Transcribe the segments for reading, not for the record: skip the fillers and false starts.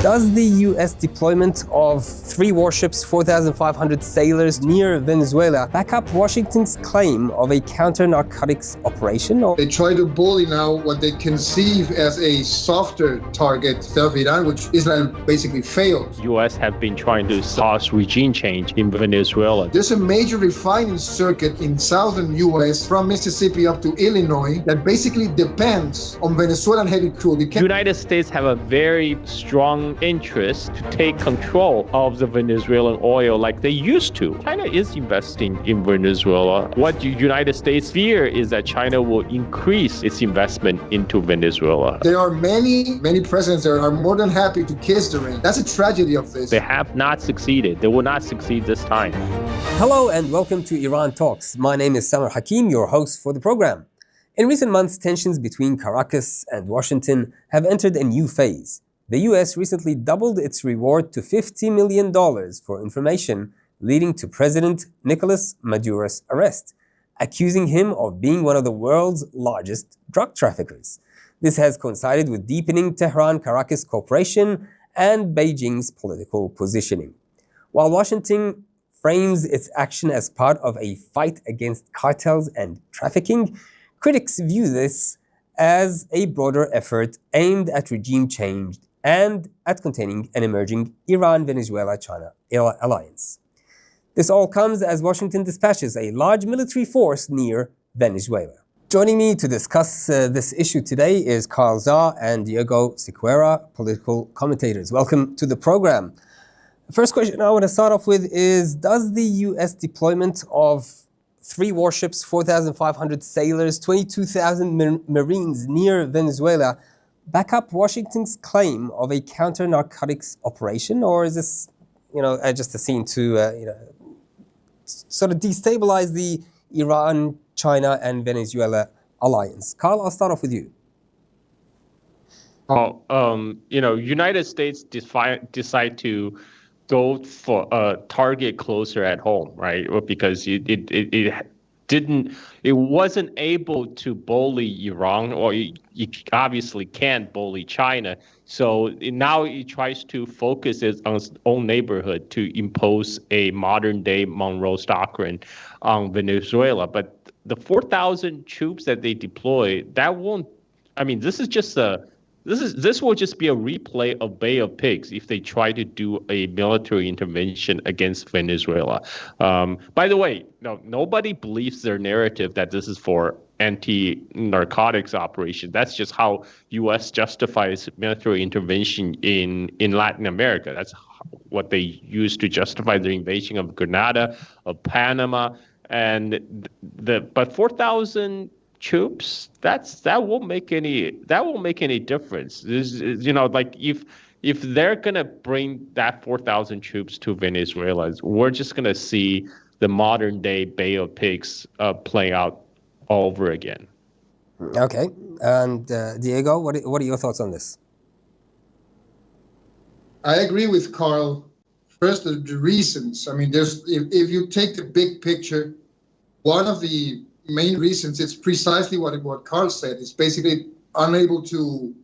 Does the U.S. deployment of 3 warships, 4,500 sailors near Venezuela back up Washington's claim of a counter-narcotics operation? They try to bully now what they conceive as a softer target of Iran, which Israel basically failed. U.S. have been trying to cause regime change in Venezuela. There's a major refining circuit in southern U.S. from Mississippi up to Illinois that basically depends on Venezuelan heavy crude. The United States have a very strong interest to take control of the Venezuelan oil like they used to. China is investing in Venezuela. What the United States fear is that China will increase its investment into Venezuela. There are many presidents that are more than happy to kiss the ring. That's a tragedy of this. They have not succeeded. They will not succeed this time. Hello and welcome to Iran Talks. My name is Samar Hakim, your host for the program. In recent months, tensions between Caracas and Washington have entered a new phase. The U.S. recently doubled its reward to $50 million for information leading to President Nicolas Maduro's arrest, accusing him of being one of the world's largest drug traffickers. This has coincided with deepening Tehran-Caracas cooperation and Beijing's political positioning. While Washington frames its action as part of a fight against cartels and trafficking, critics view this as a broader effort aimed at regime change and at containing an emerging Iran-Venezuela-China alliance. This all comes as Washington dispatches a large military force near Venezuela. Joining me to discuss this issue today is Carl Zah and Diego Sequera, political commentators. Welcome to the program. The first question I want to start off with is, does the U.S. deployment of 3 warships, 4,500 sailors, 22,000 Marines near Venezuela back up Washington's claim of a counter-narcotics operation, or is this, just a scene to, sort of destabilize the Iran, China, and Venezuela alliance? Carl, I'll start off with you. United States decide to go for a target closer at home, right? Because it wasn't able to bully Iran, or it obviously can't bully China. So now it tries to focus on its own neighborhood to impose a modern day Monroe Doctrine on Venezuela. But the 4,000 troops that they deploy, this will just be a replay of Bay of Pigs if they try to do a military intervention against Venezuela. By the way, nobody believes their narrative that this is for anti-narcotics operation. That's just how U.S. justifies military intervention in Latin America. That's what they use to justify the invasion of Grenada, of Panama, but 4,000 troops, that won't make any difference. If they're gonna bring that 4,000 troops to Venezuela, we're just gonna see the modern day Bay of Pigs play out all over again. Okay, and Diego, what are your thoughts on this? I agree with Carl. First, the reasons. If you take the big picture, one of the main reasons, it's precisely what Carl said. It's basically unable to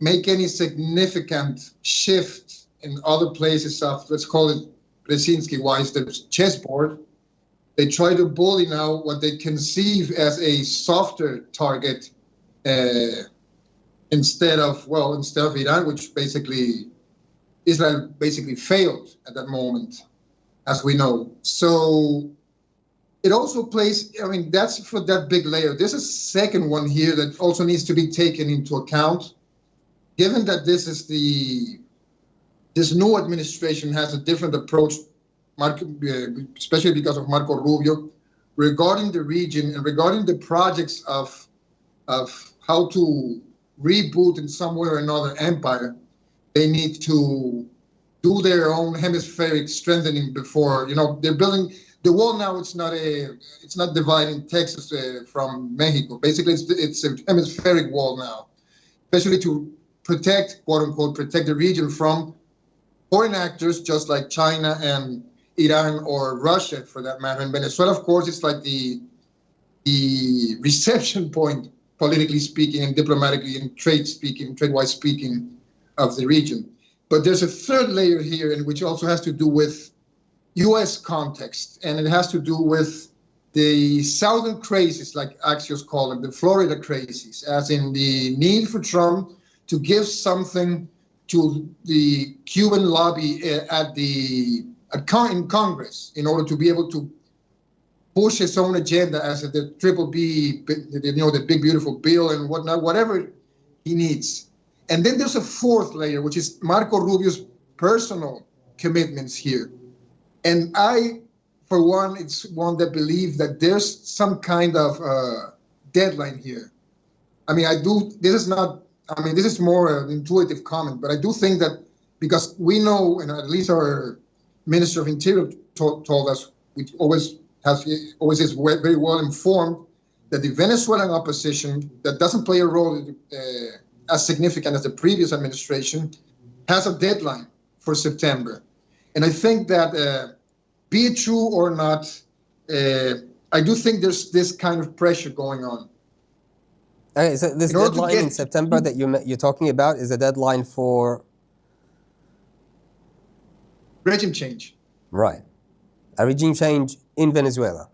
make any significant shift in other places of, let's call it Brzezinski-wise, the chessboard. They try to bully now what they conceive as a softer target instead of Iran, which Israel basically failed at that moment, as we know. So it also plays, that's for that big layer. There's a second one here that also needs to be taken into account. Given that this new administration has a different approach, especially because of Marco Rubio, regarding the region and regarding the projects of how to reboot in some way or another empire, they need to do their own hemispheric strengthening before, they're building the wall now. It's not dividing Texas from Mexico. Basically, it's a hemispheric wall now, especially to protect, quote unquote, protect the region from foreign actors, just like China and Iran or Russia, for that matter. And Venezuela, of course, it's like the reception point, politically speaking and diplomatically and trade-wise speaking, of the region. But there's a third layer here, and which also has to do with U.S. context, and it has to do with the southern crisis, like Axios call them, the Florida crisis, as in the need for Trump to give something to the Cuban lobby in Congress in order to be able to push his own agenda as the triple B, the big beautiful bill and whatnot, whatever he needs. And then there's a fourth layer, which is Marco Rubio's personal commitments here. And I, for one, it's one that believes that there's some kind of deadline here. I mean, this is more an intuitive comment, but I do think that because we know, and at least our Minister of Interior told us, which always is very well informed, that the Venezuelan opposition that doesn't play a role as significant as the previous administration has a deadline for September. And I think that, be it true or not, I do think there's this kind of pressure going on. Okay, so this deadline in September that you're talking about is a deadline for? Regime change. Right. A regime change in Venezuela.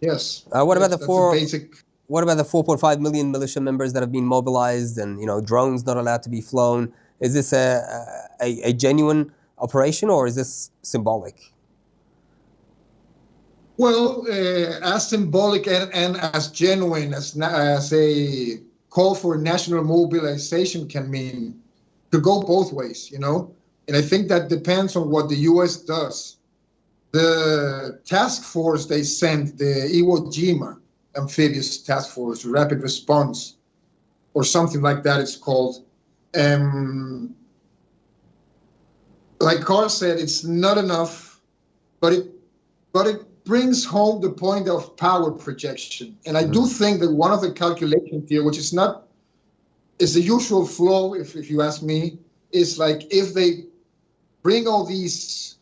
Yes. What about the 4.5 million militia members that have been mobilized and drones not allowed to be flown? Is this a genuine operation, or is this symbolic? Well, as symbolic and as genuine as a call for national mobilization can mean, to go both ways, And I think that depends on what the U.S. does. The task force they sent, the Iwo Jima amphibious task force, rapid response, or something like that it's called. Like Carl said, it's not enough, but it brings home the point of power projection. And I do think that one of the calculations here, which is the usual flow, if you ask me, is like if they bring all these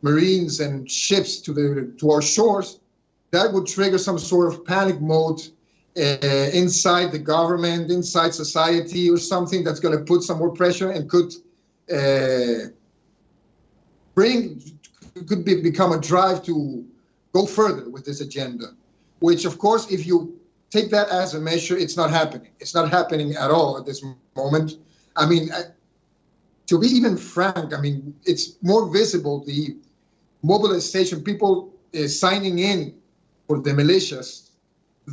Marines and ships to our shores, that would trigger some sort of panic mode inside the government, inside society, or something that's going to put some more pressure and could become a drive to go further with this agenda, which, of course, if you take that as a measure, it's not happening. It's not happening at all at this moment. I mean, to be even frank, I mean, it's more visible, the mobilization, people signing in for the militias,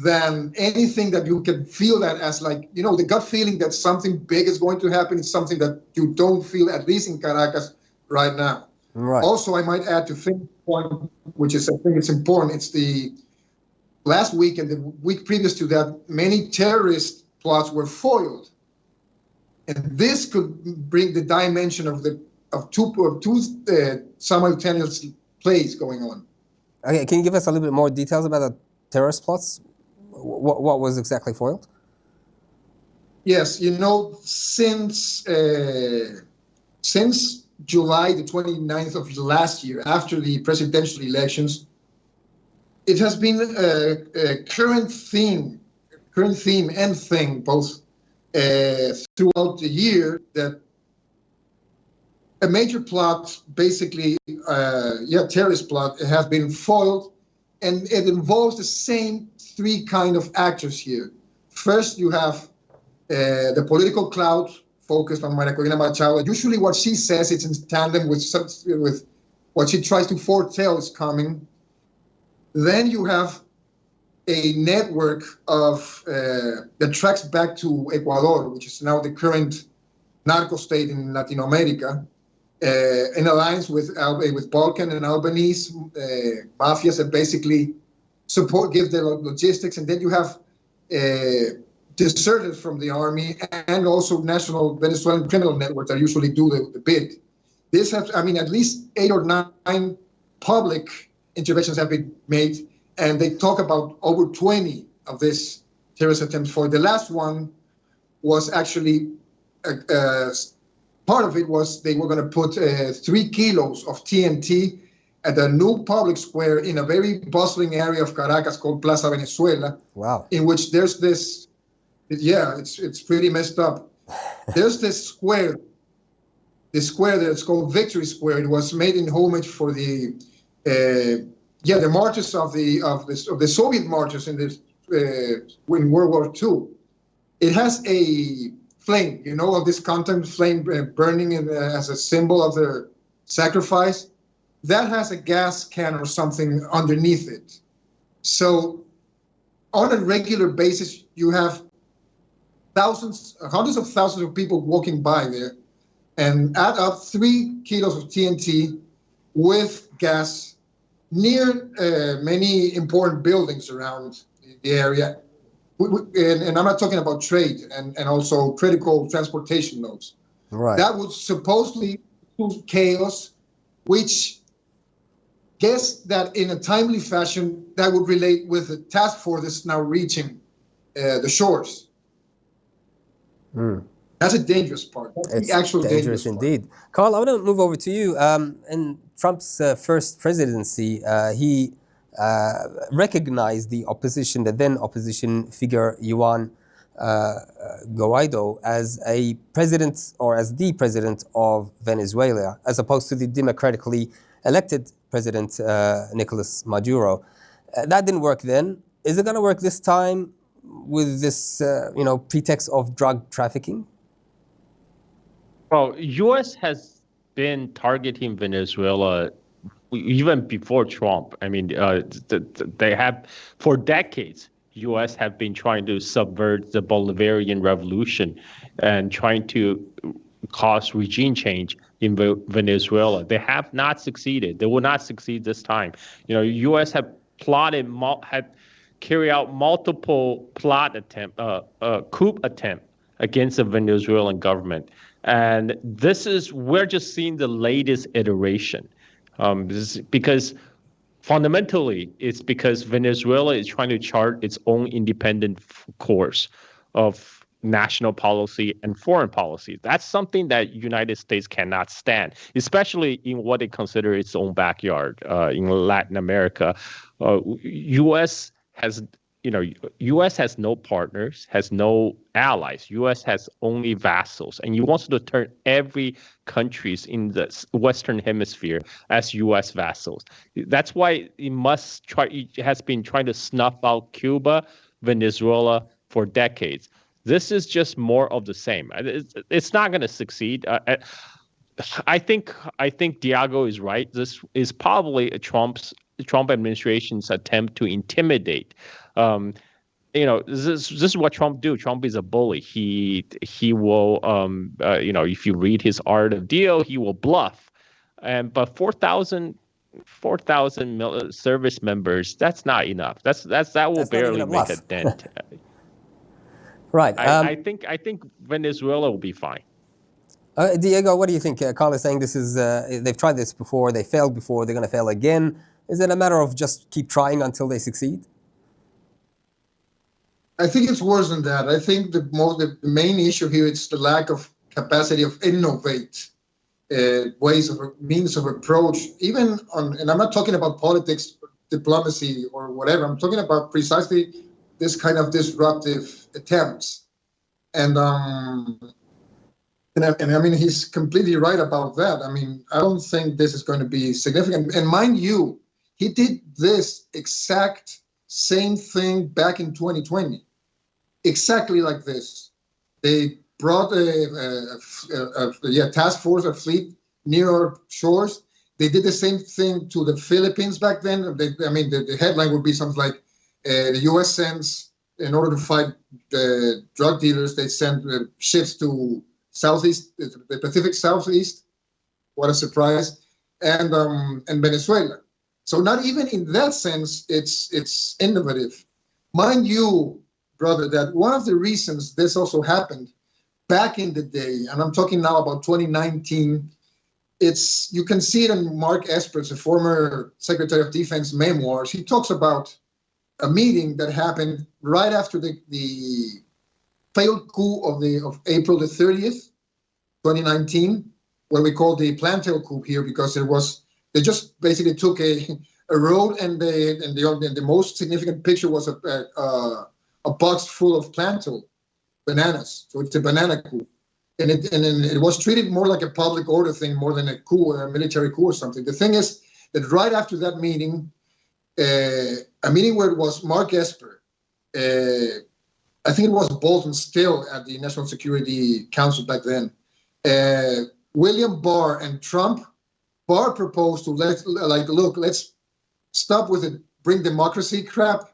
than anything that you can feel that as like, the gut feeling that something big is going to happen is something that you don't feel, at least in Caracas right now. Right. Also, I might add to Finn's point, which is, I think it's important, it's the last week and the week previous to that, many terrorist plots were foiled. And this could bring the dimension of two simultaneous plays going on. Okay, can you give us a little bit more details about the terrorist plots? What was exactly foiled? Yes, since July the 29th of last year, after the presidential elections, it has been a current theme and thing both throughout the year that a major plot, basically, terrorist plot, has been foiled, and it involves the same three kind of actors here. First, you have the political clout focused on Maria Corina Machado. Usually what she says, it's in tandem with what she tries to foretell is coming. Then you have a network that tracks back to Ecuador, which is now the current narco state in Latin America, in alliance with Balkan and Albanese mafias that basically give the logistics. And then you have deserters from the army and also national Venezuelan criminal networks that usually do the bid. This has, at least 8 or 9 public interventions have been made, and they talk about over 20 of these terrorist attempts. For the last one was actually part of it was they were going to put 3 kilos of TNT at a new public square in a very bustling area of Caracas called Plaza Venezuela. Wow. In which there's it's pretty messed up. There's this square the square that's called Victory Square. It was made in homage for the marches of the Soviet marches in World War II. It has a flame, of this content flame burning as a symbol of the sacrifice. That has a gas can or something underneath it. So on a regular basis, you have hundreds of thousands of people walking by there, and add up 3 kilos of TNT with gas near many important buildings around the area. And I'm not talking about trade and also critical transportation nodes. Right. That would supposedly cause chaos, which guess that in a timely fashion that would relate with the task force that's now reaching the shores. That's a dangerous part. That's it's the actual dangerous indeed. Carl, I want to move over to you. In Trump's first presidency, he recognized the opposition, the then opposition figure Juan Guaido, as a president or as the president of Venezuela, as opposed to the democratically elected president Nicolas Maduro. That didn't work then. Is it going to work this time with this, pretext of drug trafficking? Well, U.S. has been targeting Venezuela even before Trump. I mean, they have, for decades, U.S. have been trying to subvert the Bolivarian revolution and trying to cause regime change in Venezuela. They have not succeeded. They will not succeed this time. U.S. have carried out multiple coup attempt against the Venezuelan government. And we're just seeing the latest iteration. This is because fundamentally, it's because Venezuela is trying to chart its own independent course of national policy and foreign policy. That's something that United States cannot stand, especially in what they consider its own backyard in Latin America. U.S. has no partners, has no allies. U.S. has only vassals, and you want to turn every countries in the Western Hemisphere as U.S. vassals. That's why it has been trying to snuff out Cuba, Venezuela for decades. This is just more of the same. It's not going to succeed. I think Diego is right. This is probably Trump administration's attempt to intimidate. This is what Trump do. Trump is a bully. He will, if you read his Art of Deal, he will bluff. But 4,000 service members, that's not enough. That will barely make a dent. Right. I think Venezuela will be fine. Diego, what do you think? Carl is saying this is they've tried this before, they failed before, they're going to fail again. Is it a matter of just keep trying until they succeed? I think it's worse than that. I think the main issue here is the lack of capacity of innovate means of approach. And I'm not talking about politics, diplomacy, or whatever. I'm talking about precisely this kind of disruptive attempts. And I mean, he's completely right about that. I mean, I don't think this is going to be significant. And mind you, he did this exact same thing back in 2020, exactly like this. They brought a task force, a fleet near our shores. They did the same thing to the Philippines back then. The headline would be something like, the U.S. sends, in order to fight drug dealers, they send ships to the Pacific Southeast. What a surprise. And Venezuela. So not even in that sense, it's innovative. Mind you, brother, that one of the reasons this also happened back in the day, and I'm talking now about 2019, you can see it in Mark Esper's, a former Secretary of Defense memoirs. He talks about a meeting that happened right after the failed coup of April the 30th, 2019, what we call the Plantail coup here, because they just basically took a road, and the most significant picture was a box full of plantail bananas. So it's a banana coup. and it was treated more like a public order thing more than a coup, a military coup or something. The thing is that right after that meeting, a meeting where it was Mark Esper, I think it was Bolton still at the National Security Council back then, William Barr and Trump. Barr proposed to let's stop with the bring democracy crap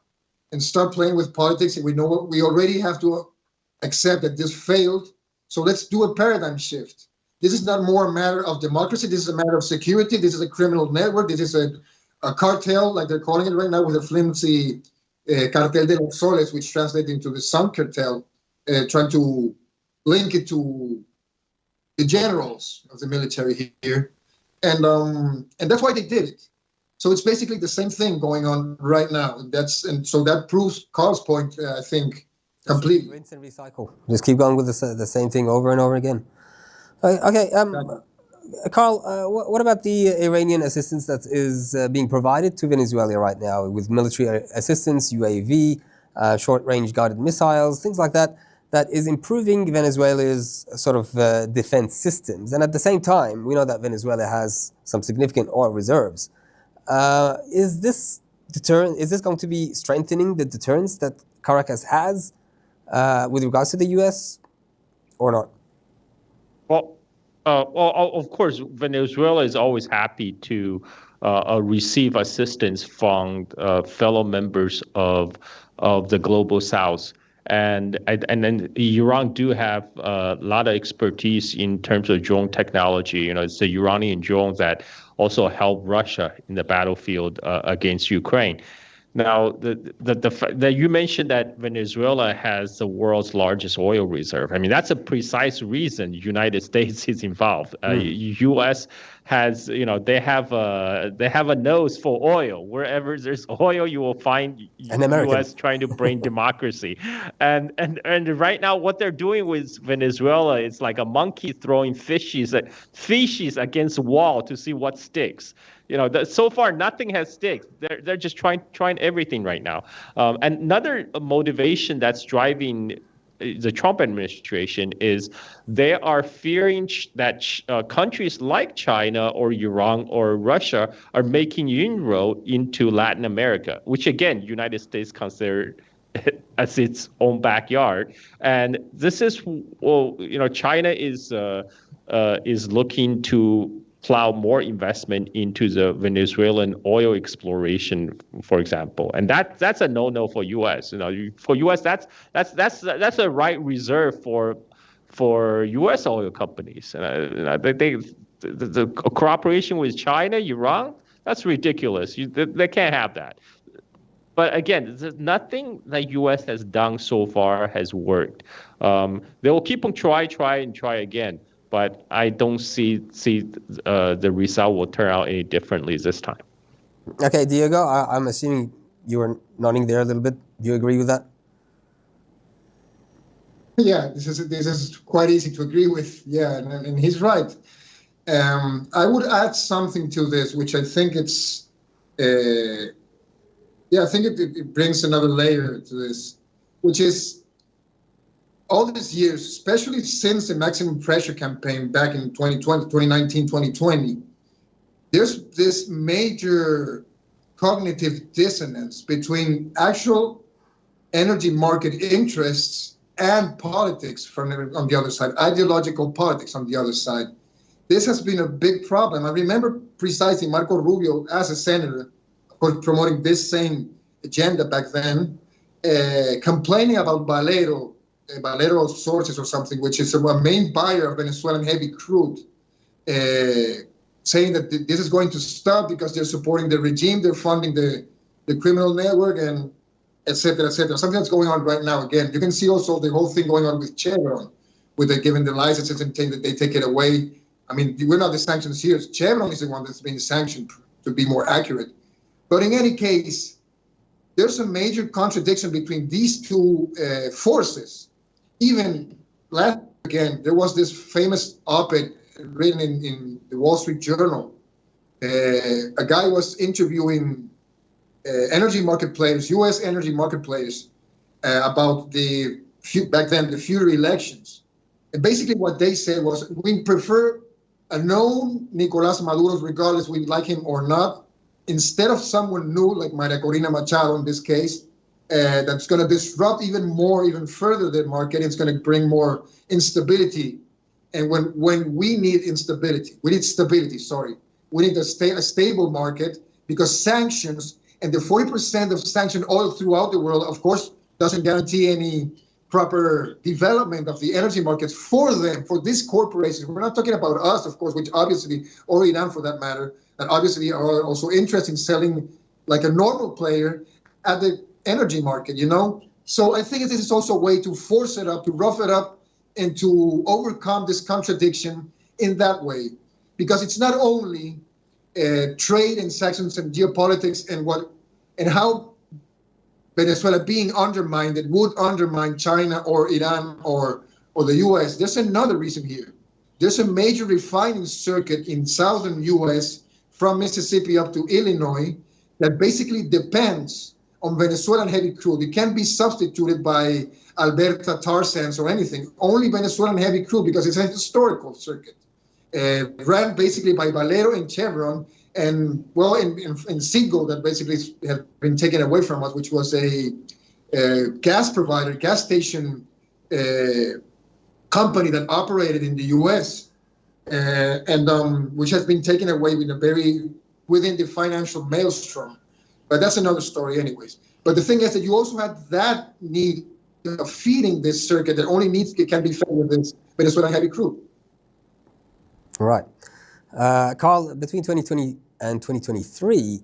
and start playing with politics. And we know what we already have to accept that this failed. So let's do a paradigm shift. This is not more a matter of democracy. This is a matter of security. This is a criminal network. This is a cartel, like they're calling it right now, with a flimsy cartel de los soles, which translates into the Sun cartel, trying to link it to the generals of the military here. And that's why they did it. So it's basically the same thing going on right now. So that proves Carl's point, I think, completely. Rinse and recycle. Just keep going with the same thing over and over again. Okay, Carl, what about the Iranian assistance that is being provided to Venezuela right now with military assistance, UAV, short-range guided missiles, things like that, that is improving Venezuela's sort of defense systems? And at the same time, we know that Venezuela has some significant oil reserves. Is this going to be strengthening the deterrence that Caracas has with regards to the U.S. or not? Well, of course, Venezuela is always happy to receive assistance from fellow members of the global South. And then Iran do have a lot of expertise in terms of drone technology. You know, it's the Iranian drones that also help Russia in the battlefield against Ukraine. Now, the you mentioned that Venezuela has the world's largest oil reserve. I mean, that's a precise reason United States is involved. U.S. has, they have a nose for oil. Wherever there's oil, you will find U.S. trying to bring democracy. And right now, what they're doing with Venezuela is like a monkey throwing feces against a wall to see what sticks. So far nothing has stick. They're just trying everything right now. And another motivation that's driving the Trump administration is they are fearing that countries like China or Iran or Russia are making inroad into Latin America, which again, United States considered as its own backyard. And this is, China is looking to plow more investment into the Venezuelan oil exploration, for example, and that's a no-no for U.S. For U.S. that's a right reserve for U.S. oil companies. The cooperation with China, Iran, that's ridiculous. They can't have that. But again, nothing that U.S. has done so far has worked. They will keep on try again. But I don't see the result will turn out any differently this time. Okay, Diego, I'm assuming you were nodding there a little bit. Do you agree with that? Yeah, this is quite easy to agree with. Yeah, and he's right. I would add something to this, which I think it's, I think it brings another layer to this, which is, all these years, especially since the maximum pressure campaign back in 2019, 2020, there's this major cognitive dissonance between actual energy market interests and politics on the other side, ideological politics on the other side. This has been a big problem. I remember precisely Marco Rubio, as a senator, of course, promoting this same agenda back then, complaining about Valero Sources or something, which is a main buyer of Venezuelan heavy crude, saying that this is going to stop because they're supporting the regime, they're funding the criminal network, and et cetera, et cetera. Something that's going on right now. Again, you can see also the whole thing going on with Chevron, where they're giving the licenses and that they take it away. I mean, we're not the sanctions here. Chevron is the one that's being sanctioned, to be more accurate. But in any case, there's a major contradiction between these two forces. Even last again, there was this famous op-ed written in the Wall Street Journal. A guy was interviewing energy market players, U.S. energy market players, about back then the future elections, And basically what they said was, we prefer a known Nicolás Maduro, regardless we like him or not, instead of someone new like Maria Corina Machado in this case, that's going to disrupt even further the market. It's going to bring more instability. And when we need instability, we need stability, sorry. We need a stable market, because sanctions and the 40% of sanctioned oil throughout the world, of course, doesn't guarantee any proper development of the energy markets for them, for these corporations. We're not talking about us, of course, which obviously, or Iran for that matter, that obviously are also interested in selling like a normal player at the energy market, you know? So I think this is also a way to force it up, to rough it up, and to overcome this contradiction in that way. Because it's not only trade and sanctions and geopolitics and how Venezuela being undermined, it would undermine China or Iran or the U.S. There's another reason here. There's a major refining circuit in southern U.S. from Mississippi up to Illinois that basically depends on Venezuelan heavy crude. It can't be substituted by Alberta tar sands or anything. Only Venezuelan heavy crude, because it's a historical circuit. Ran basically by Valero and Chevron, and well, in Seagull, that basically had been taken away from us, which was a gas provider, gas station company that operated in the U.S. and which has been taken away within the financial maelstrom. But that's another story, anyways. But the thing is that you also have that need of feeding this circuit that only can be fed with this Venezuelan heavy crude. Right. Carl, between 2020 and 2023,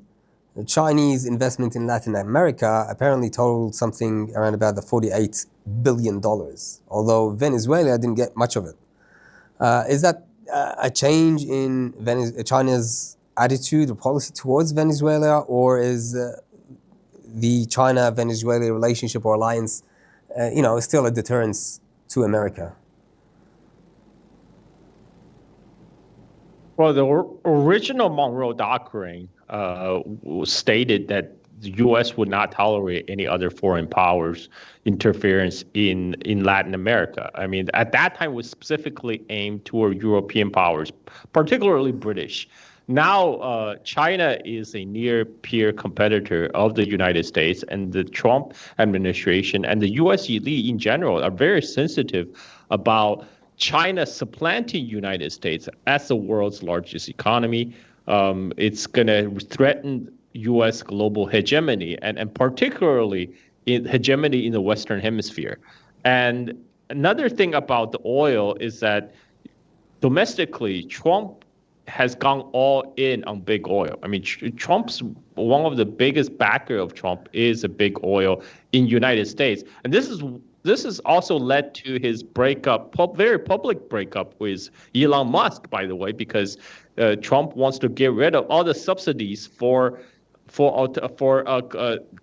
the Chinese investment in Latin America apparently totaled something around about the $48 billion, although Venezuela didn't get much of it. Is that a change in China's attitude or policy towards Venezuela, or is the China-Venezuela relationship or alliance, still a deterrence to America? Well, the original Monroe Doctrine stated that the U.S. would not tolerate any other foreign powers' interference in Latin America. I mean, at that time, it was specifically aimed toward European powers, particularly British. Now, China is a near-peer competitor of the United States, and the Trump administration and the U.S. elite in general are very sensitive about China supplanting United States as the world's largest economy. It's going to threaten U.S. global hegemony, and particularly hegemony in the Western Hemisphere. And another thing about the oil is that domestically, Trump has gone all in on big oil. I mean, Trump's one of the biggest backer of Trump is a big oil in United States, and this has also led to his breakup, very public breakup with Elon Musk, by the way, because Trump wants to get rid of all the subsidies for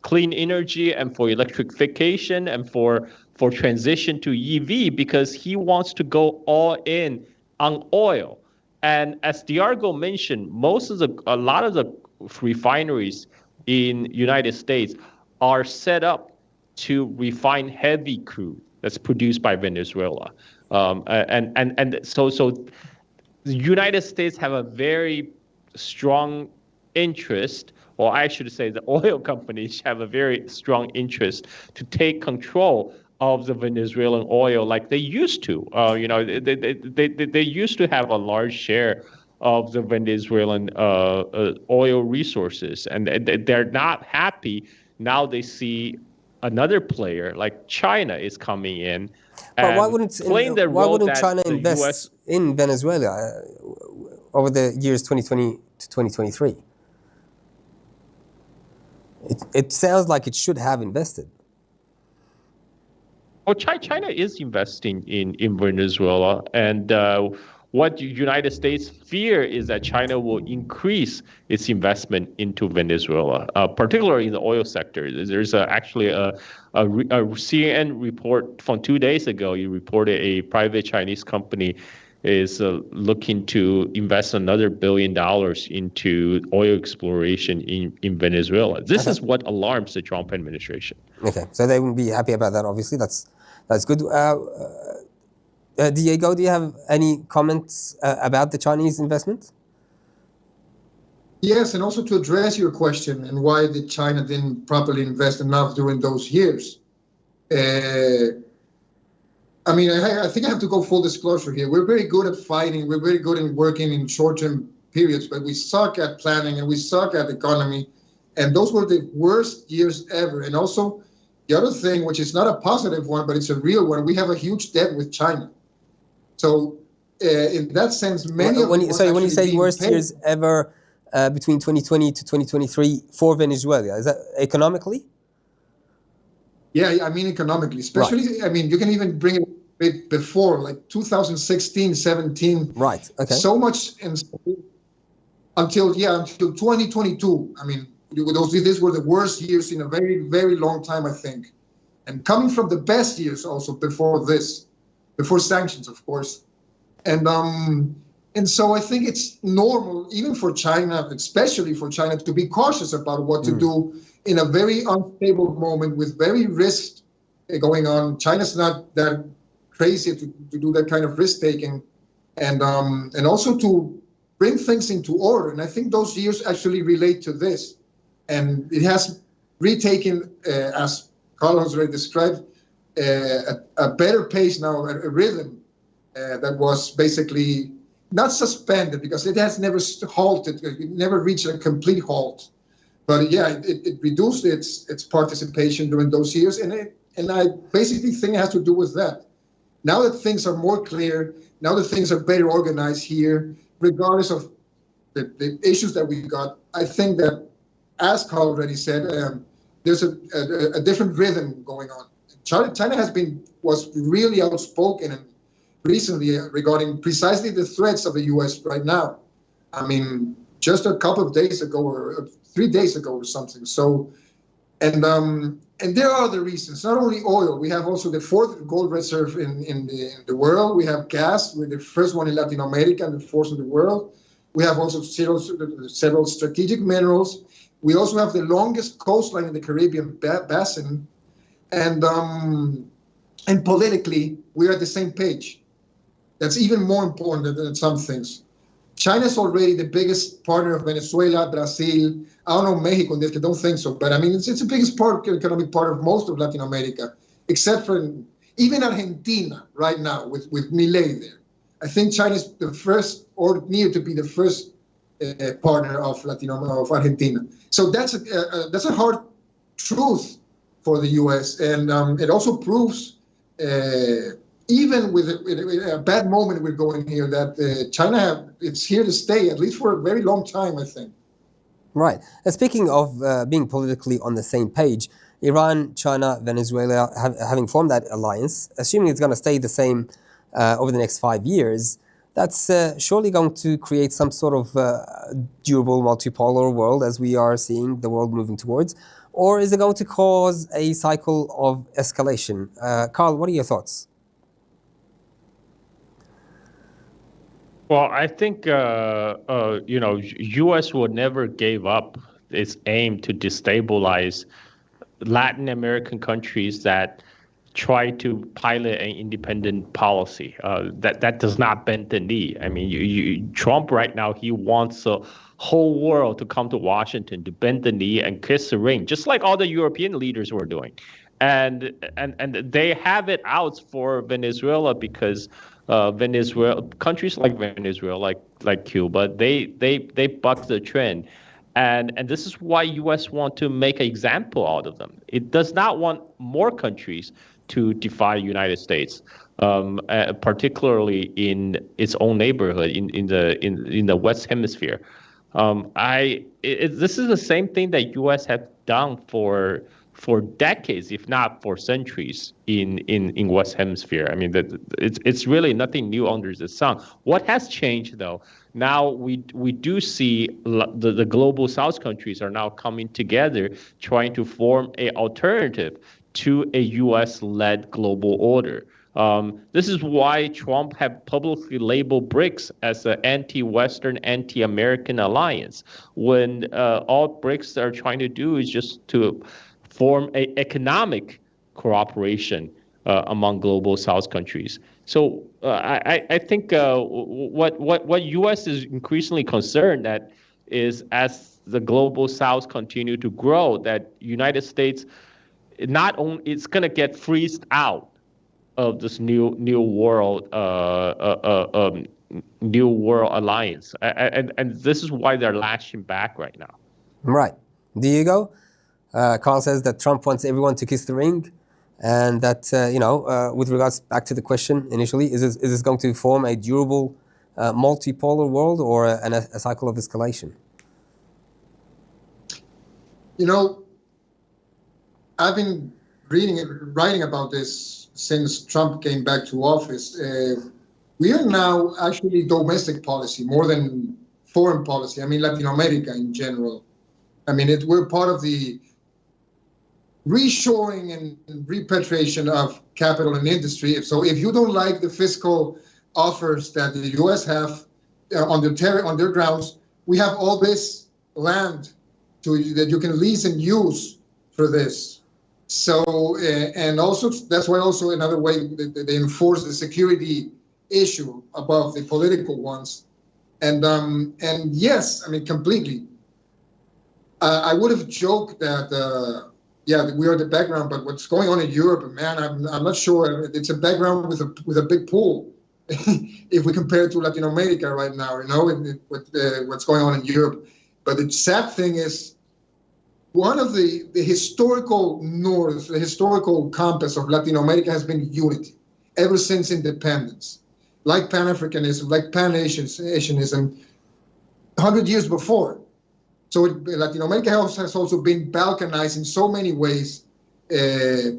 clean energy and for electrification and for transition to EV, because he wants to go all in on oil. And as Diego mentioned, a lot of the refineries in United States are set up to refine heavy crude that's produced by Venezuela. So the United States have a very strong interest, or I should say the oil companies have a very strong interest to take control of the Venezuelan oil like they used to. They used to have a large share of the Venezuelan oil resources, and they're not happy. Now they see another player like China is coming in. But why wouldn't China invest in Venezuela over the years 2020 to 2023? It sounds like it should have invested. Well, China is investing in Venezuela, and what the United States fear is that China will increase its investment into Venezuela, particularly in the oil sector. There's actually a CNN report from 2 days ago. You reported a private Chinese company is looking to invest another $1 billion into oil exploration in Venezuela. This is what alarms the Trump administration. Okay, so they wouldn't be happy about that. Obviously, that's good. Diego, do you have any comments about the Chinese investment? Yes, and also to address your question and why did China didn't properly invest enough during those years. I mean, I think I have to go full disclosure here. We're very good at fighting. We're very good at working in short-term periods, but we suck at planning and we suck at economy. And those were the worst years ever. And also, the other thing, which is not a positive one, but it's a real one, we have a huge debt with China. So, in that sense, when you say worst years ever, between 2020 to 2023 for Venezuela, is that economically? Yeah, I mean economically, especially. Right. I mean, you can even bring it a bit before, like 2016, 17. Right. Okay. So much until 2022. I mean, these were the worst years in a very, very long time, I think, and coming from the best years also before sanctions, of course, and so I think it's normal, even for China, especially for China, to be cautious about what to do in a very unstable moment with very risk going on. China's not that crazy to do that kind of risk taking, and also to bring things into order. And I think those years actually relate to this, and it has retaken, as Carlos already described, a better pace now, a rhythm that was basically not suspended because it has never halted. It never reached a complete halt. But yeah, it reduced its participation during those years, and I basically think it has to do with that. Now that things are more clear, now that things are better organized here, regardless of the issues that we got, I think that, as Carl already said, there's a different rhythm going on. China was really outspoken and recently regarding precisely the threats of the U.S. right now. I mean, just a couple of days ago or 3 days ago or something. So, and there are other reasons. Not only oil, we have also the fourth gold reserve in the world. We have gas. We're the first one in Latin America and the fourth in the world. We have also several strategic minerals. We also have the longest coastline in the Caribbean basin, and politically, we're at the same page. That's even more important than some things. China's already the biggest partner of Venezuela, Brazil. I don't know Mexico, I don't think so, but I mean it's the biggest economic part of most of Latin America, except for even Argentina right now with Milei there. I think China's the first, or near to be the first partner of Argentina. So that's a hard truth for the U.S. and it also proves. Even with a bad moment we're going here, that China it's here to stay, at least for a very long time, I think. Right. And speaking of being politically on the same page, Iran, China, Venezuela having formed that alliance, assuming it's going to stay the same over the next 5 years, that's surely going to create some sort of durable multipolar world as we are seeing the world moving towards, or is it going to cause a cycle of escalation? Carl, what are your thoughts? Well, I think U.S. would never give up its aim to destabilize Latin American countries that try to pilot an independent policy. That does not bend the knee. I mean, Trump right now, he wants the whole world to come to Washington to bend the knee and kiss the ring, just like all the European leaders were doing. And they have it out for Venezuela because Venezuela, countries like Venezuela, like Cuba, they buck the trend, and this is why U.S. want to make an example out of them. It does not want more countries to defy the United States, particularly in its own neighborhood in the West Hemisphere. This is the same thing that U.S. have done for decades, if not for centuries, in West Hemisphere. I mean, it's really nothing new under the sun. What has changed, though? Now we do see the global South countries are now coming together, trying to form an alternative to a U.S.-led global order. This is why Trump have publicly labeled BRICS as an anti-Western, anti-American alliance, when all BRICS are trying to do is just to form an economic cooperation among global South countries. So I think what U.S. is increasingly concerned that is as the global South continue to grow, that United States not only it's going to get freezed out of this new world new world alliance, and this is why they're lashing back right now. Right. Diego, Carl says that Trump wants everyone to kiss the ring, and that with regards back to the question initially, is this going to form a durable multipolar world or a cycle of escalation? I've been writing about this since Trump came back to office. We are now actually domestic policy more than foreign policy. I mean, Latin America in general. I mean, we're part of the reshoring and repatriation of capital and industry. So if you don't like the fiscal offers that the U.S. have on their grounds, we have all this land that you can lease and use for this. So, and also, that's why also another way they enforce the security issue above the political ones. And yes, I mean, completely. I would have joked that, we are the background, but what's going on in Europe, man, I'm not sure. It's a background with a big pool. If we compare it to Latin America right now, what's going on in Europe. But the sad thing is, one of the historical north, the historical compass of Latin America has been unity ever since independence. Like Pan-Africanism, like Pan-Asianism, 100 years before. So Latin America has also been balkanized in so many ways, de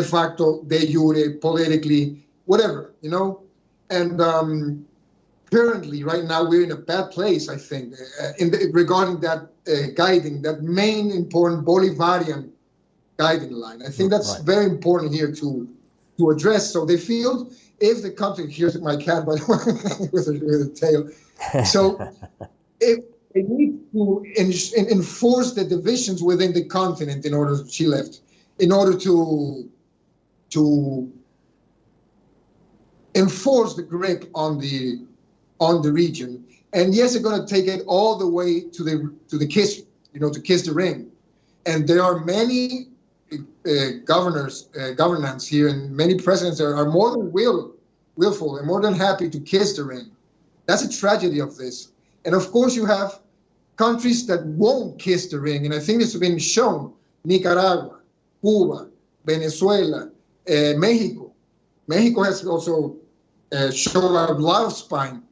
facto, de jure, politically, whatever, And currently, right now, we're in a bad place, I think, regarding that guiding, that main important Bolivarian guiding line. I think that's very important here to address. So they feel if the country, here's my cat, by the way, with a tail. So if they need to enforce the divisions within the continent in order to enforce the grip on the region. And yes, they're going to take it all the way to the kiss, to kiss the ring. And there are many governance here, and many presidents are more than willful and more than happy to kiss the ring. That's a tragedy of this. And of course, you have countries that won't kiss the ring, and I think this has been shown: Nicaragua, Cuba, Venezuela, Mexico. Mexico has also shown a lot of spine.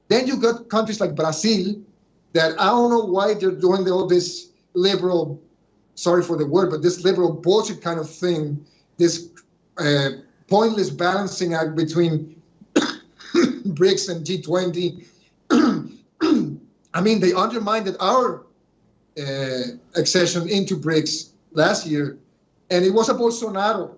Then you got countries like Brazil that I don't know why they're doing all this liberal, sorry for the word, but this liberal bullshit kind of thing, this pointless balancing act between BRICS and G20. I mean, they undermined our accession into BRICS last year, and it was a Bolsonaro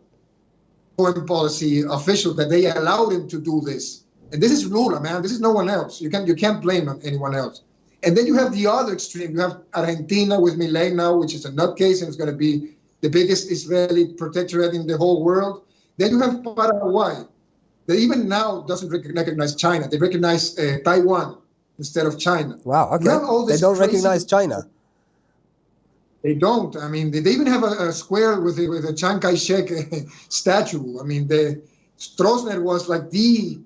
foreign policy official that they allowed him to do this. And this is Lula, man. This is no one else. You can't blame anyone else. And then you have the other extreme. You have Argentina with Milei now, which is a nutcase, and it's going to be the biggest Israeli protectorate in the whole world. Then you have Paraguay, that even now doesn't recognize China. They recognize Taiwan instead of China. Wow, okay. They don't recognize China. They don't. I mean, they even have a square with a Chiang Kai-shek statue. I mean, Stroessner was like the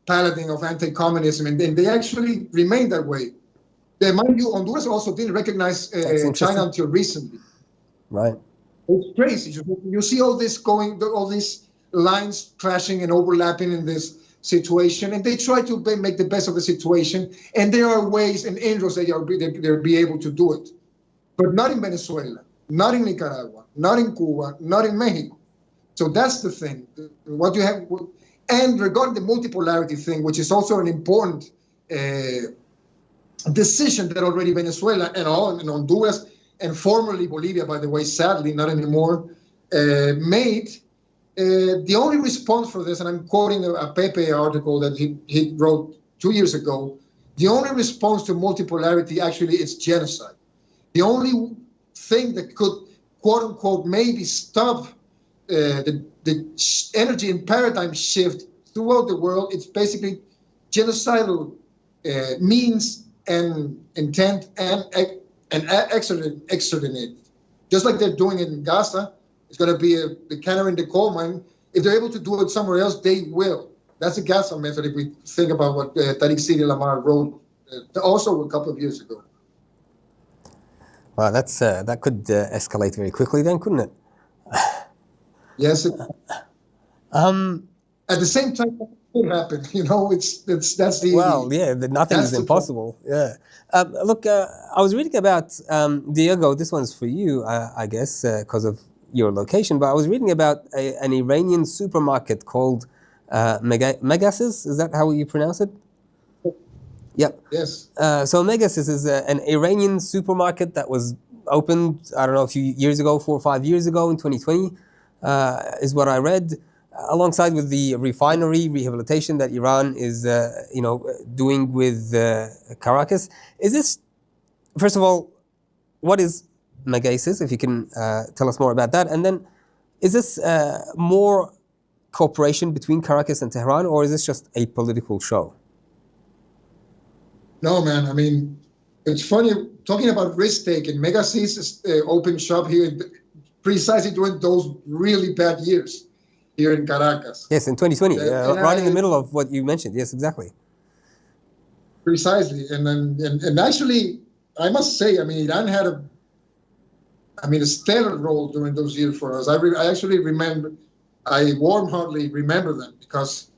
paladin of anti-communism, and they actually remained that way. Mind you, Honduras also didn't recognize China until recently. Right. It's crazy. You see all these lines clashing and overlapping in this situation, and they try to make the best of the situation. And there are ways and inroads they'll be able to do it, but not in Venezuela, not in Nicaragua, not in Cuba, not in Mexico. So that's the thing. What you have, and regarding the multipolarity thing, which is also an important decision that already Venezuela and Honduras and formerly Bolivia, by the way, sadly not anymore, made. The only response for this, and I'm quoting a Pepe article that he wrote 2 years ago, the only response to multipolarity actually is genocide. The only thing that could, quote unquote, maybe stop the energy and paradigm shift throughout the world, it's basically genocidal means and intent and exterminate. Just like they're doing it in Gaza, it's going to be the canary in the coal mine. If they're able to do it somewhere else, they will. That's the Gaza method if we think about what Tariq Sidi Lamar wrote also a couple of years ago. Wow, that could escalate very quickly then, couldn't it? Yes. At the same time, it could happen. That's the... Well, yeah, nothing is impossible. Yeah. Look, I was reading about, Diego, this one's for you, I guess, because of your location, but I was reading about an Iranian supermarket called Megasis. Is that how you pronounce it? Yep. Yes. So Megasis is an Iranian supermarket that was opened, I don't know, a few years ago, 4 or 5 years ago in 2020, is what I read, alongside with the refinery rehabilitation that Iran is, doing with Caracas. Is this, first of all, what is Megasis, if you can tell us more about that? And then, is this more cooperation between Caracas and Tehran, or is this just a political show? No, man. I mean, it's funny talking about risk-taking. Megasis opened shop here precisely during those really bad years here in Caracas. Yes, in 2020, right in the middle of what you mentioned. Yes, exactly. Precisely. And actually, I must say, I mean, Iran had a stellar role during those years for us. I actually remember, I warm-heartedly remember them because,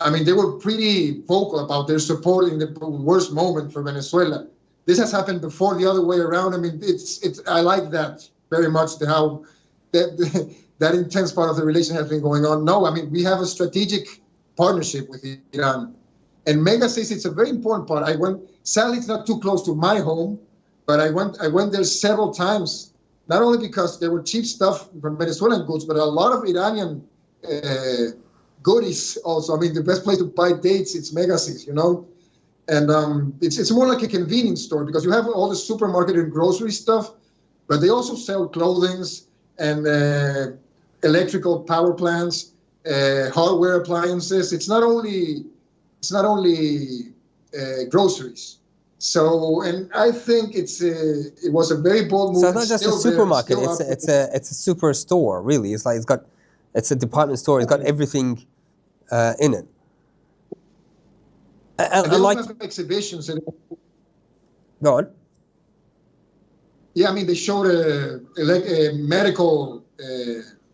I mean, they were pretty vocal about their support in the worst moment for Venezuela. This has happened before the other way around. I mean, I like that very much, how that intense part of the relation has been going on. No, I mean, we have a strategic partnership with Iran. And Megasis, it's a very important part. Sadly, it's not too close to my home, but I went there several times, not only because there were cheap stuff from Venezuelan goods, but a lot of Iranian goodies also. I mean, the best place to buy dates, it's Megasis, And it's more like a convenience store because you have all the supermarket and grocery stuff, but they also sell clothing and electrical power plants, hardware appliances. It's not only groceries. So, and I think it was a very bold move. So it's not just a supermarket; it's a super store. Really, it's like it's a department store. It's got everything in it. And they also have exhibitions. Go on. Yeah, I mean, they showed a medical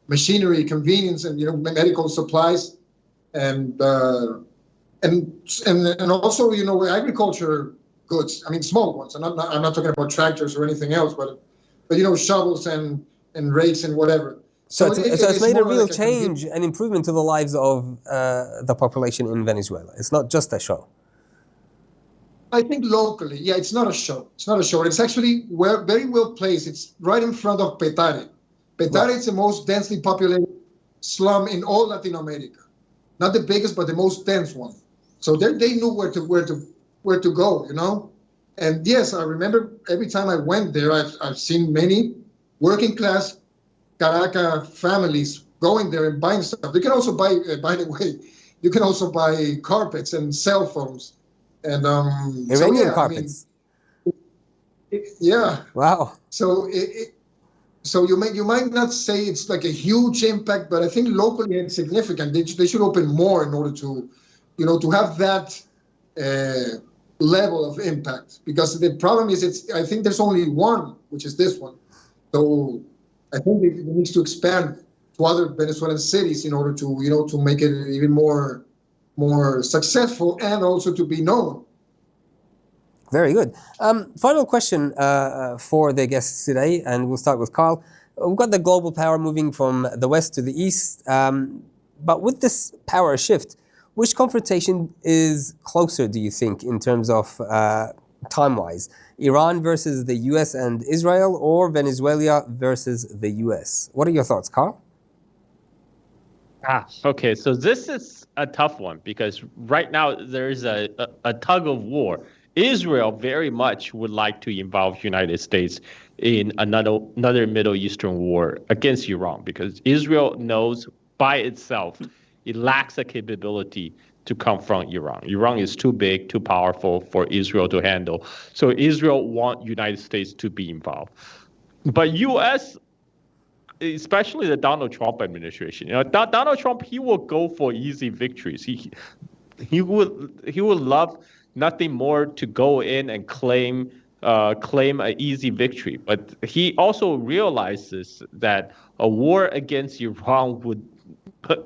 machinery, convenience, and medical supplies, and also agriculture goods. I mean, small ones. I'm not talking about tractors or anything else, but shovels and rakes and whatever. So it's made a real change and improvement to the lives of the population in Venezuela. It's not just a show. I think locally, yeah, it's not a show. It's not a show. It's actually very well placed. It's right in front of Petare. Petare is the most densely populated slum in all Latin America. Not the biggest, but the most dense one. So they knew where to go, And yes, I remember every time I went there, I've seen many working class Caracas families going there and buying stuff. You can also buy, by the way, you can also buy carpets and cell phones. And Iranian carpets. Yeah. Wow. So you might not say it's like a huge impact, but I think locally it's significant. They should open more in order to, to have that level of impact. Because the problem is, I think there's only one, which is this one. So I think it needs to expand to other Venezuelan cities in order to, to make it even more successful and also to be known. Very good. Final question for the guests today, and we'll start with Carl. We've got the global power moving from the west to the east, but with this power shift, which confrontation is closer, do you think, in terms of time-wise? Iran versus the US and Israel, or Venezuela versus the US? What are your thoughts, Carl? Okay, so this is a tough one because right now there's a tug of war. Israel very much would like to involve United States in another Middle Eastern war against Iran because Israel knows by itself, it lacks a capability to confront Iran. Iran is too big, too powerful for Israel to handle. So Israel wants United States to be involved. But U.S., especially the Donald Trump administration, Donald Trump, he will go for easy victories. He would love nothing more to go in and claim an easy victory. But he also realizes that a war against Iran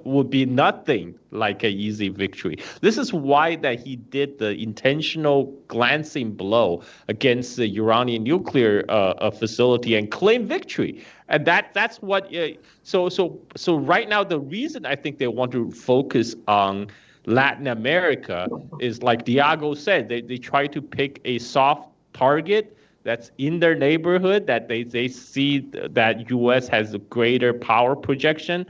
would be nothing like an easy victory. This is why that he did the intentional glancing blow against the Iranian nuclear facility and claim victory. And that's what. So right now, the reason I think they want to focus on Latin America is, like Diego said, they try to pick a soft target that's in their neighborhood, that they see that U.S. has a greater power projection.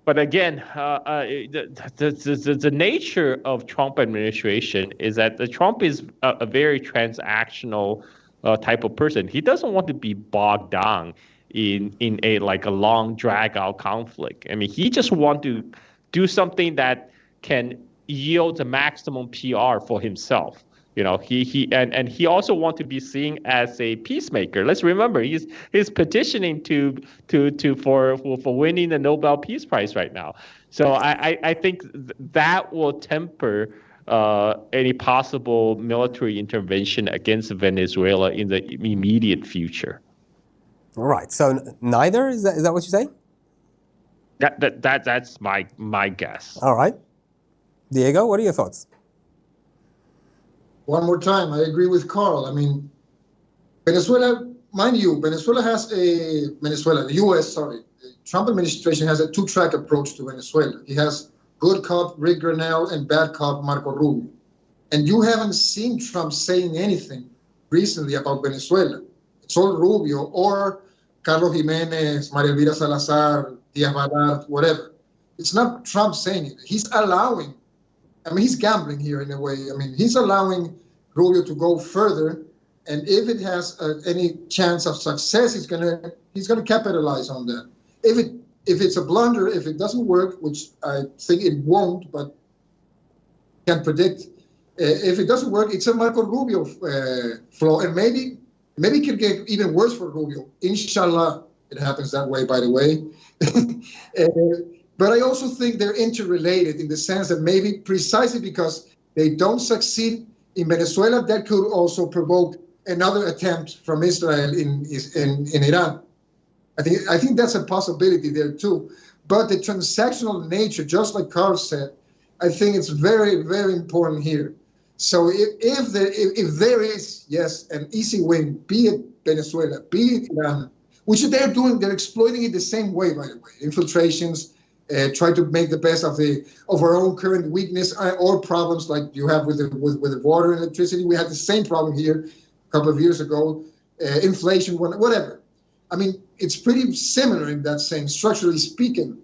But again, the nature of Trump administration is that the Trump is a very transactional type of person. He doesn't want to be bogged down in a long drag out conflict. I mean, he just wants to do something that can yield the maximum PR for himself. He also wants to be seen as a peacemaker. Let's remember, he's petitioning for winning the Nobel Peace Prize right now. So I think that will temper any possible military intervention against Venezuela in the immediate future. All right. So neither, is that what you're saying? That's my guess. All right. Diego, what are your thoughts? One more time, I agree with Carl. I mean, Venezuela, mind you, the U.S., the Trump administration has a two-track approach to Venezuela. He has good cop Rick Grenell and bad cop Marco Rubio. And you haven't seen Trump saying anything recently about Venezuela. It's all Rubio or Carlos Jimenez, Maria Elvira Salazar, Díaz Balart, whatever. It's not Trump saying it. He's allowing, he's gambling here in a way. He's allowing Rubio to go further, and if it has any chance of success, he's gonna capitalize on that. If it's a blunder, if it doesn't work, which I think it won't, but can't predict. If it doesn't work, it's a Marco Rubio flaw, and maybe it could get even worse for Rubio. Inshallah, it happens that way, by the way. But I also think they're interrelated in the sense that maybe precisely because they don't succeed in Venezuela, that could also provoke another attempt from Israel in Iran. I think that's a possibility there too. But the transactional nature, just like Carl said, I think it's very, very important here. So if there is, yes, an easy win, be it Venezuela, be it Iran, which they're doing, they're exploiting it the same way, by the way. Infiltrations, try to make the best of our own current weakness or problems like you have with the water and electricity. We had the same problem here a couple of years ago. Inflation, whatever. It's pretty similar in that sense, structurally speaking.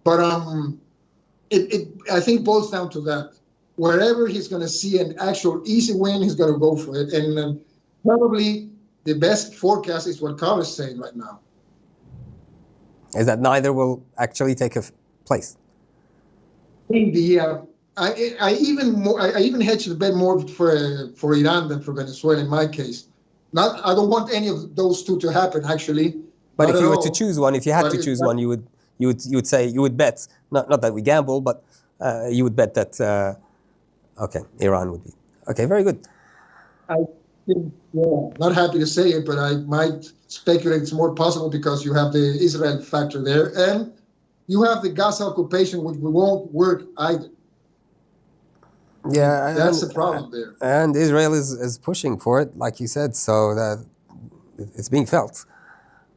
But I think boils down to that. Wherever he's going to see an actual easy win, he's going to go for it. And probably the best forecast is what Carl is saying right now. Is that neither will actually take place? Yeah, I even hedge the bet more for Iran than for Venezuela in my case. I don't want any of those two to happen actually. But if you were to choose one, if you had to choose one, you would say you would bet not that we gamble, but you would bet that Iran would be okay. Very good. I think, not happy to say it, but I might speculate it's more possible because you have the Israel factor there, and you have the Gaza occupation, which won't work either. Yeah, that's the problem there. And Israel is pushing for it, like you said, so that it's being felt.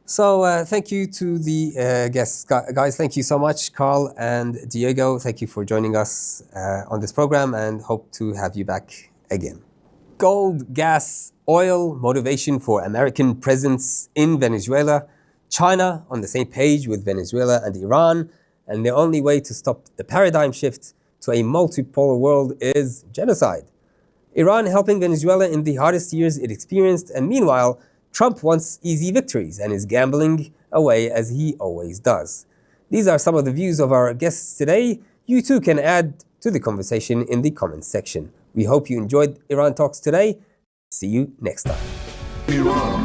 So thank you to the guests. Guys, thank you so much, Carl and Diego. Thank you for joining us on this program, and hope to have you back again. Gold, gas, oil, motivation for American presence in Venezuela, China on the same page with Venezuela and Iran, and the only way to stop the paradigm shift to a multipolar world is genocide. Iran helping Venezuela in the hardest years it experienced, and meanwhile, Trump wants easy victories and is gambling away as he always does. These are some of the views of our guests today. You too can add to the conversation in the comments section. We hope you enjoyed Iran Talks today. See you next time. Iran.